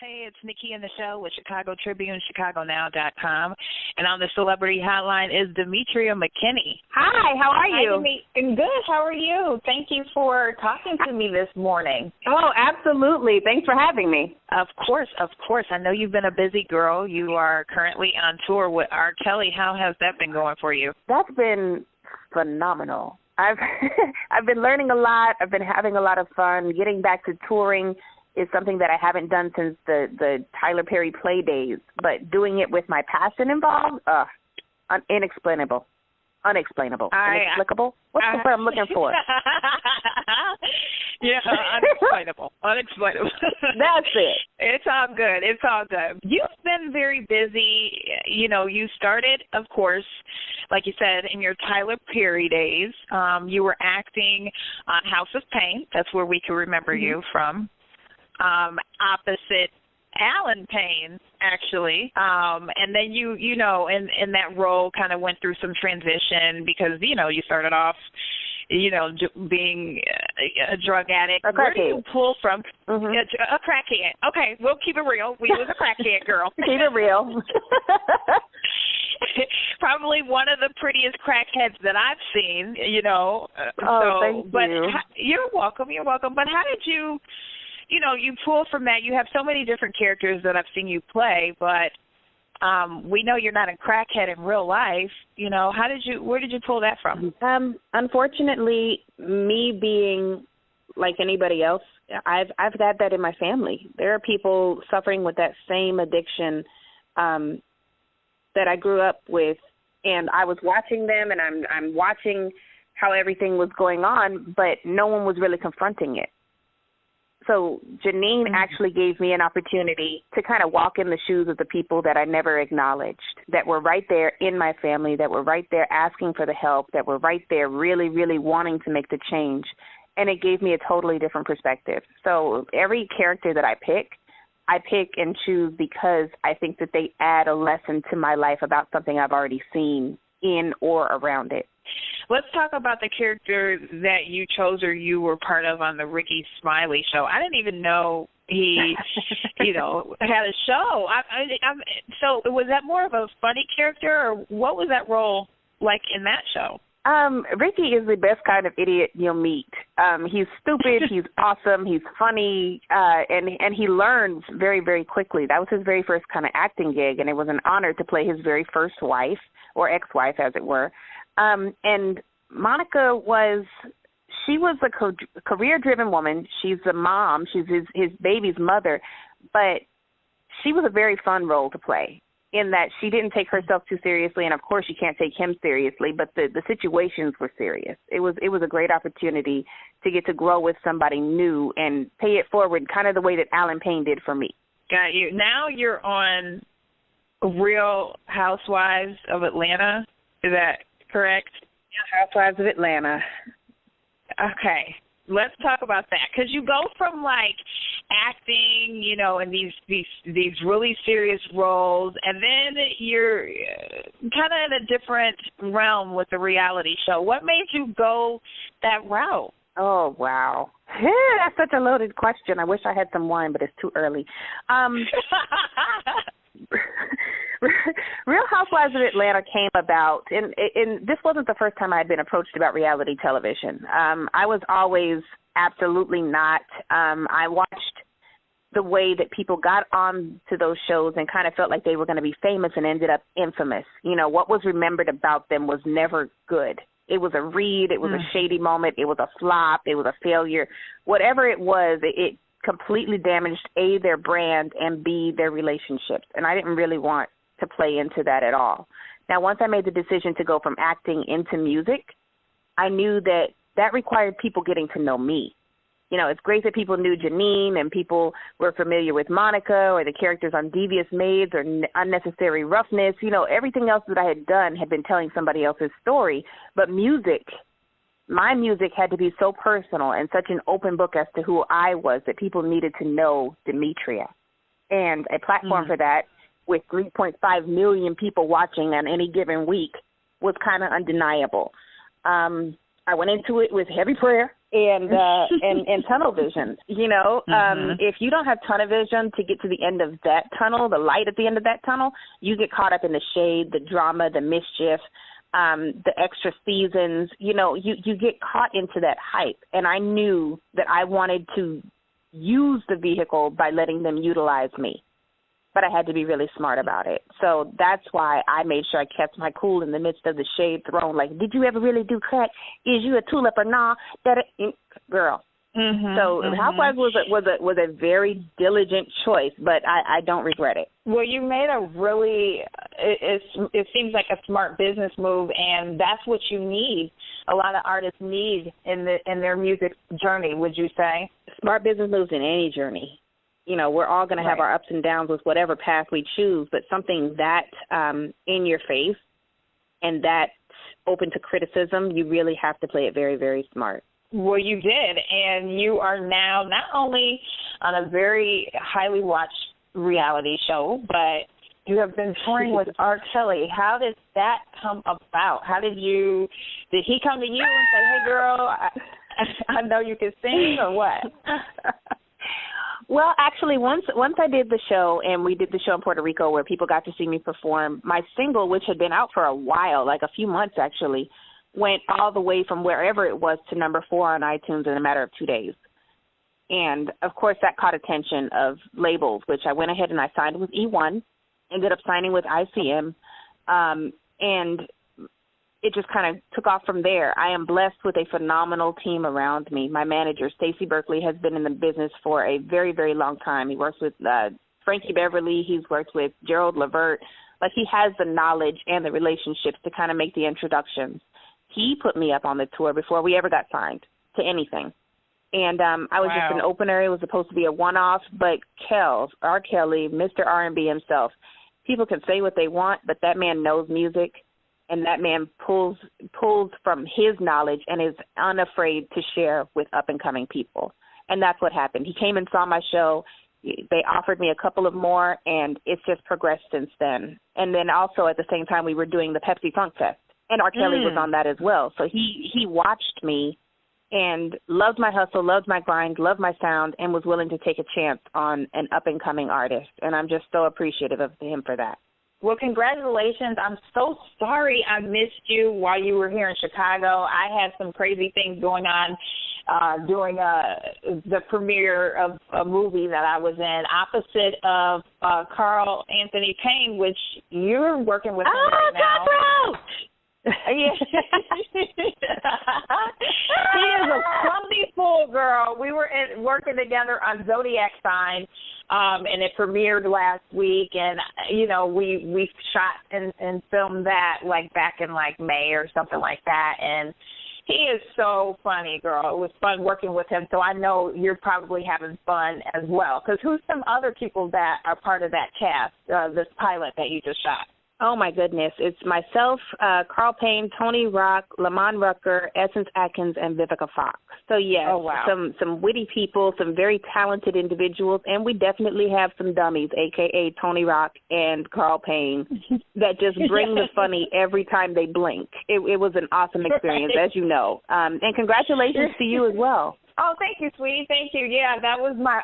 Hey, it's Nikki in the show with Chicago Tribune, ChicagoNow.com. And on the celebrity hotline is Demetria McKinney. Hi, how are you? I'm good. How are you? Thank you for talking to me this morning. Oh, absolutely. Thanks for having me. Of course. I know you've been a busy girl. You are currently on tour with R. Kelly. How has that been going for you? That's been phenomenal. I've been learning a lot. I've been having a lot of fun. Getting back to touring is something that I haven't done since the Tyler Perry Play days, but doing it with my passion involved, inexplainable. Inexplicable? What's the word I'm looking for? Yeah, unexplainable. That's it. It's all good. You've been very busy. You know, you started, of course, like you said, in your Tyler Perry days. You were acting on House of Pain. That's where we can remember you from. Opposite Alan Payne, actually. And then you know, in that role kind of went through some transition because, you know, you started off, you know, being a drug addict. Where do you pull from? Mm-hmm. A crackhead. Okay, we'll keep it real. We was a crackhead girl. Keep it real. Probably one of the prettiest crackheads that I've seen, you know. Thank you. You're welcome. But how did you... You know, you pull from that. You have so many different characters that I've seen you play, but we know you're not a crackhead in real life. You know, where did you pull that from? Unfortunately, me being like anybody else, I've had that in my family. There are people suffering with that same addiction that I grew up with, and I was watching them, and I'm watching how everything was going on, but no one was really confronting it. So Janine actually gave me an opportunity to kind of walk in the shoes of the people that I never acknowledged, that were right there in my family, that were right there asking for the help, that were right there really, really wanting to make the change. And it gave me a totally different perspective. So every character that I pick and choose because I think that they add a lesson to my life about something I've already seen in or around it. Let's talk about the character that you chose or you were part of on the Ricky Smiley show. I didn't even know he, you know, had a show. So was that more of a funny character, or what was that role like in that show? Ricky is the best kind of idiot you'll meet. He's stupid, he's awesome, he's funny, and he learns very, very quickly. That was his very first kind of acting gig, and it was an honor to play his very first wife, or ex-wife, as it were. And Monica was a career-driven woman. She's a mom. She's his baby's mother. But she was a very fun role to play in that she didn't take herself too seriously, and, of course, she can't take him seriously, but the situations were serious. It was a great opportunity to get to grow with somebody new and pay it forward kind of the way that Alan Payne did for me. Got you. Now you're on Real Housewives of Atlanta. Is that correct? Yeah, Housewives of Atlanta. Okay, let's talk about that, because you go from like acting, you know, in these really serious roles, and then you're kind of in a different realm with the reality show. What made you go that route? Oh, wow. That's such a loaded question. I wish I had some wine, but it's too early. Real Housewives of Atlanta came about, and this wasn't the first time I had been approached about reality television. I was always absolutely not. I watched the way that people got on to those shows and kind of felt like they were going to be famous and ended up infamous. You know, what was remembered about them was never good. It was a read. It was a shady moment. It was a flop. It was a failure. Whatever it was, it completely damaged, A, their brand, and B, their relationships. And I didn't really want to play into that at all. Now, once I made the decision to go from acting into music, I knew that required people getting to know me. You know, it's great that people knew Janine and people were familiar with Monica or the characters on Devious Maids or Unnecessary Roughness. You know, everything else that I had done had been telling somebody else's story. But music, my music had to be so personal and such an open book as to who I was that people needed to know Demetria. And a platform for that with 3.5 million people watching on any given week was kind of undeniable. I went into it with heavy prayer. and tunnel vision. You know, if you don't have tunnel vision to get to the end of that tunnel, the light at the end of that tunnel, you get caught up in the shade, the drama, the mischief, the extra seasons. You know, you get caught into that hype. And I knew that I wanted to use the vehicle by letting them utilize me. But I had to be really smart about it. So that's why I made sure I kept my cool in the midst of the shade thrown. Like, did you ever really do crack? Is you a tulip or nah? Girl. So Housewives was a very diligent choice, but I don't regret it. Well, you made a really it seems like a smart business move, and that's what you need. A lot of artists need in their music journey. Would you say smart business moves in any journey? You know, we're all going to have our ups and downs with whatever path we choose, but something that in your face and that open to criticism, you really have to play it very, very smart. Well, you did, and you are now not only on a very highly watched reality show, but you have been touring with R. Kelly. How did that come about? Did he come to you and say, hey, girl, I know you can sing, or what? Well, actually, once I did the show, and we did the show in Puerto Rico where people got to see me perform, my single, which had been out for a while, like a few months actually, went all the way from wherever it was to number 4 on iTunes in a matter of 2 days. And, of course, that caught attention of labels, which I went ahead and I signed with E1, ended up signing with ICM, and it just kind of took off from there. I am blessed with a phenomenal team around me. My manager, Stacey Berkeley, has been in the business for a very, very long time. He works with Frankie Beverly. He's worked with Gerald Levert. Like, he has the knowledge and the relationships to kind of make the introductions. He put me up on the tour before we ever got signed to anything. And I was just an opener. It was supposed to be a one-off, but R. Kelly, Mr. R&B himself, people can say what they want, but that man knows music. And that man pulls from his knowledge and is unafraid to share with up-and-coming people. And that's what happened. He came and saw my show. They offered me a couple of more, and it's just progressed since then. And then also at the same time, we were doing the Pepsi Funk Fest, and R. Kelly was on that as well. So he watched me and loved my hustle, loved my grind, loved my sound, and was willing to take a chance on an up-and-coming artist. And I'm just so appreciative of him for that. Well, congratulations. I'm so sorry I missed you while you were here in Chicago. I had some crazy things going on during the premiere of a movie that I was in, opposite of Carl Anthony Payne, which you're working with him right now. Yeah. He is a clumsy fool, girl. We were working together on Zodiac Sign, and it premiered last week. And you know, we shot and filmed that like back in like May or something like that. And he is so funny, girl. It was fun working with him. So I know you're probably having fun as well. Because who's some other people that are part of that cast? This pilot that you just shot. Oh, my goodness. It's myself, Carl Payne, Tony Rock, Lamont Rucker, Essence Atkins, and Vivica Fox. So, yes, some witty people, some very talented individuals, and we definitely have some dummies, a.k.a. Tony Rock and Carl Payne, that just bring the funny every time they blink. It was an awesome experience, as you know. And congratulations to you as well. Oh, thank you, sweetie. Thank you. Yeah, that was my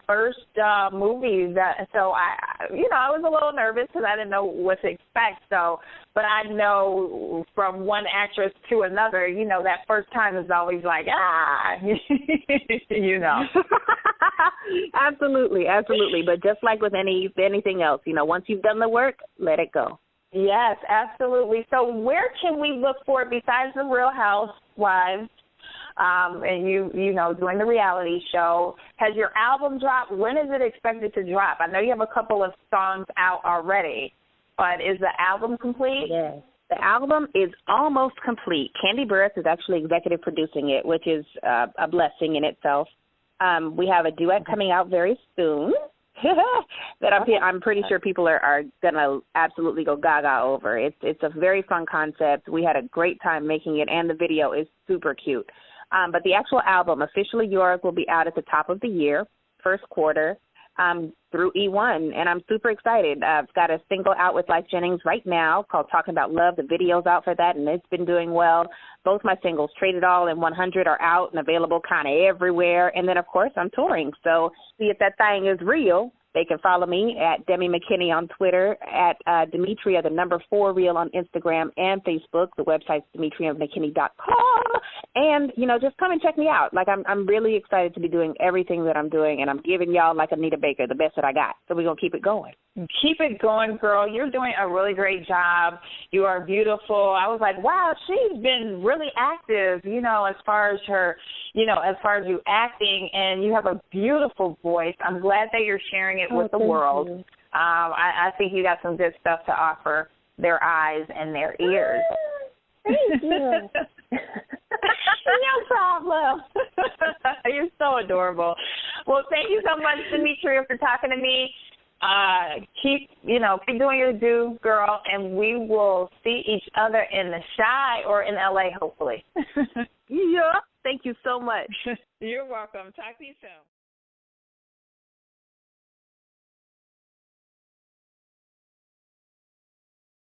first movie. So I was a little nervous because I didn't know what to expect. So, but I know from one actress to another, you know, that first time is always like, you know. Absolutely. But just like with anything else, you know, once you've done the work, let it go. Yes, absolutely. So where can we look for it besides the Real Housewives? And you know, doing the reality show. Has your album dropped? When is it expected to drop? I know you have a couple of songs out already, but is the album complete? Yes. The album is almost complete. Candy Burris is actually executive producing it, which is a blessing in itself. We have a duet coming out very soon that I'm pretty sure people are going to absolutely go gaga over. It's a very fun concept. We had a great time making it, and the video is super cute. But the actual album, Officially Yours, will be out at the top of the year, first quarter. through E1, and I'm super excited. I've got a single out with Life Jennings right now called Talking About Love. The video's out for that, and it's been doing well. Both my singles, Trade It All and 100, are out and available kind of everywhere. And then, of course, I'm touring. So see if that thing is real. They can follow me at Demi McKinney on Twitter, at Demetria, the number 4 Real on Instagram and Facebook. The website's DemetriaMcKinney.com. And, just come and check me out. Like, I'm really excited to be doing everything that I'm doing, and I'm giving y'all, like Anita Baker, the best that I got. So we're going to keep it going. Keep it going, girl. You're doing a really great job. You are beautiful. I was like, wow, she's been really active, as far as her, as far as you acting, and you have a beautiful voice. I'm glad that you're sharing it with the world. I think you got some good stuff to offer their eyes and their ears. Thank you. No problem. You're so adorable. Well, thank you so much, Demetria, for talking to me. Keep doing your due, girl, and we will see each other in the Chi or in LA, hopefully. Yeah. Thank you so much. You're welcome. Talk to you soon.